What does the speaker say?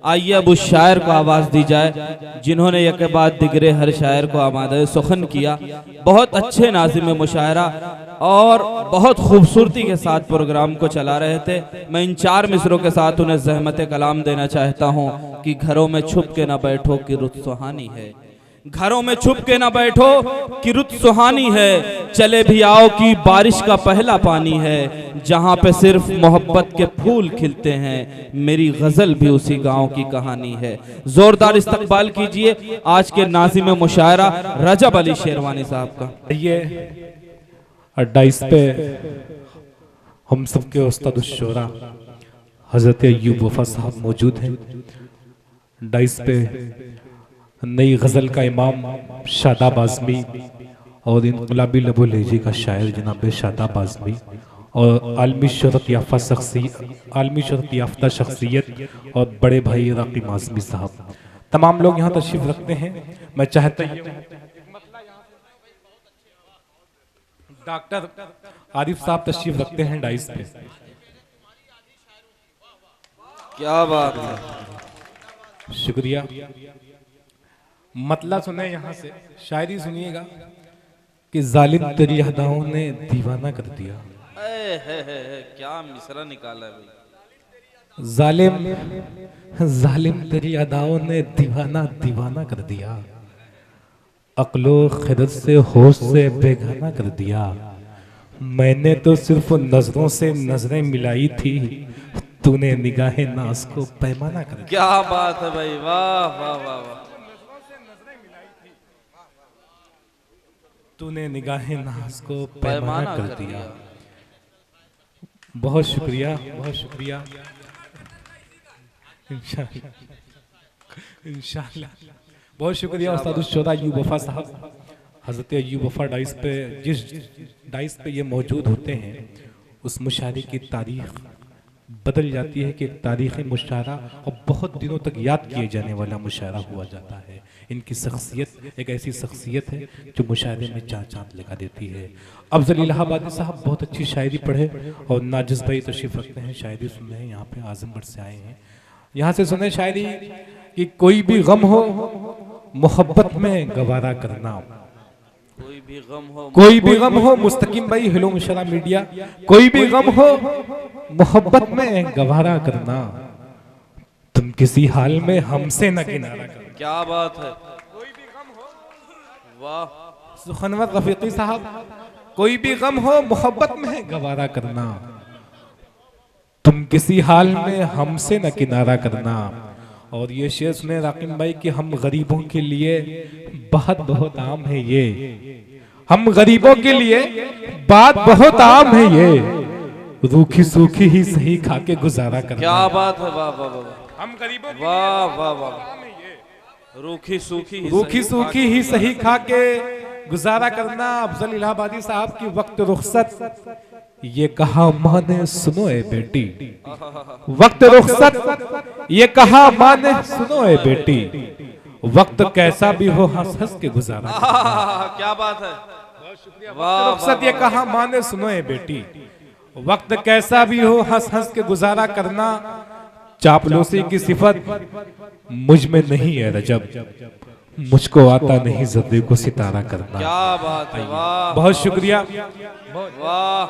आइए अब उस शायर को आवाज़ दी जाए जिन्होंने एक के बाद दिगरे हर शायर को आमादे सुखन किया। बहुत अच्छे नाज़िम मुशायरा और बहुत खूबसूरती के साथ प्रोग्राम को चला रहे थे। मैं इन 4 मिसरों के साथ उन्हें ज़हमत कलाम देना चाहता हूँ कि घरों में छुप के ना बैठो कि रुत सुहानी है, घरों में छुप के ना बैठो कि रुत सुहानी है, चले भी आओ कि बारिश का पहला पानी है, जहां पे सिर्फ मोहब्बत के फूल खिलते हैं, मेरी गजल भी उसी गांव की कहानी है। जोरदार इस्तकबाल कीजिए आज के नाज़िम मुशायरा रजब अली शेरवानी साहब का। ये 28 पे हम सबके उस्ताद शुरा हजरत अय्यूब वफा साहब मौजूद हैं। 28 पे नई गज़ल का इमाम शादाब आज़मी और इनकलाबी लबो लहजे का शायर जनाब शादाब आज़मी और आलमी शोहरत याफ्ता शख्सियत और बड़े भाई राकीब आज़मी साहब, तमाम लोग यहाँ तशरीफ रखते हैं। मैं चाहता हूँ डॉक्टर आरिफ साहब तशरीफ रखते हैं 28 पे। क्या बात है, शुक्रिया। मतला सुने यहाँ से, शायरी सुनिएगा कि जालिम तेरी अदाओं ने दीवाना कर दिया। क्या मिसरा निकाला है भाई। जालिम तेरी अदाओं ने दीवाना कर दिया, अक्लो खिदत से होश से बेगाना कर दिया। मैंने तो सिर्फ नजरों से नजरें मिलाई थी, तूने निगाहे नाज को पैमाना कर दिया। क्या बात है भाई, वाह वाह वाह वाह। तूने निगाहे नाज को पैमाना कर दिया। बहुत शुक्रिया, बहुत शुक्रिया। इंशाअल्लाह बहुत शुक्रिया उस्ताद शुरा अय्यूब वफा साहब। हजरत अय्यूब वफा 28 पे जिस 28 पे ये मौजूद होते हैं, उस मुशायरे की तारीख बदल जाती है कि एक तारीख़ी मुशायरा और बहुत दिनों तक याद किए जाने वाला मुशायरा हुआ जाता है। इनकी शख्सियत एक ऐसी शख्सियत है जो मुशायरे में चार चांद लगा देती है। अफजल इलाहाबादी साहब बहुत अच्छी शायरी पढ़े और नाजिस भाई तशरीफ रखते हैं, शायरी सुन रहे हैं, यहाँ पे आजमगढ़ से आए हैं। यहाँ से सुने शायरी कि कोई भी गम हो मोहब्बत में गवारा करना, कोई भी गम हो मुस्तकीम भाई हेलो मुशरा मीडिया, कोई भी गम हो मोहब्बत में गवारा करना, तुम किसी हाल में हमसे न किनारा करना। क्या बात है, कोई भी गम हो, वाह। सुखनवर रफीकी साहब, कोई भी गम हो मोहब्बत में गवारा करना, तुम किसी हाल में हमसे न किनारा करना। और ये शेर सुने राकिब भाई कि हम गरीबों के लिए बात बहुत आम है ये, हम गरीबों के लिए बात बहुत आम है ये, रूखी सूखी ही सही खा के गुजारा करना। क्या बात है, वाह वाह वाह। हम गरीबों के वाह वाह वाह, रूखी सूखी ही सही खा के गुजारा करना। अफजल इलाहाबादी साहब की वक्त रुखसत ये कहा माने सुनो ए बेटी, वक्त रुखसत ये कहा माने सुनो ए बेटी, वक्त कैसा भी हो हंस हंस के गुजारा। क्या बात है, वक्त रुखसत ये कहा माने सुनो ए बेटी, वक्त कैसा भी हो हंस हंस के गुजारा करना। चापलूसी की सिफत मुझ में नहीं है रजब, मुझको आता नहीं ज़र्रे को सितारा करना। क्या बात है, वाह। बहुत शुक्रिया, वाह।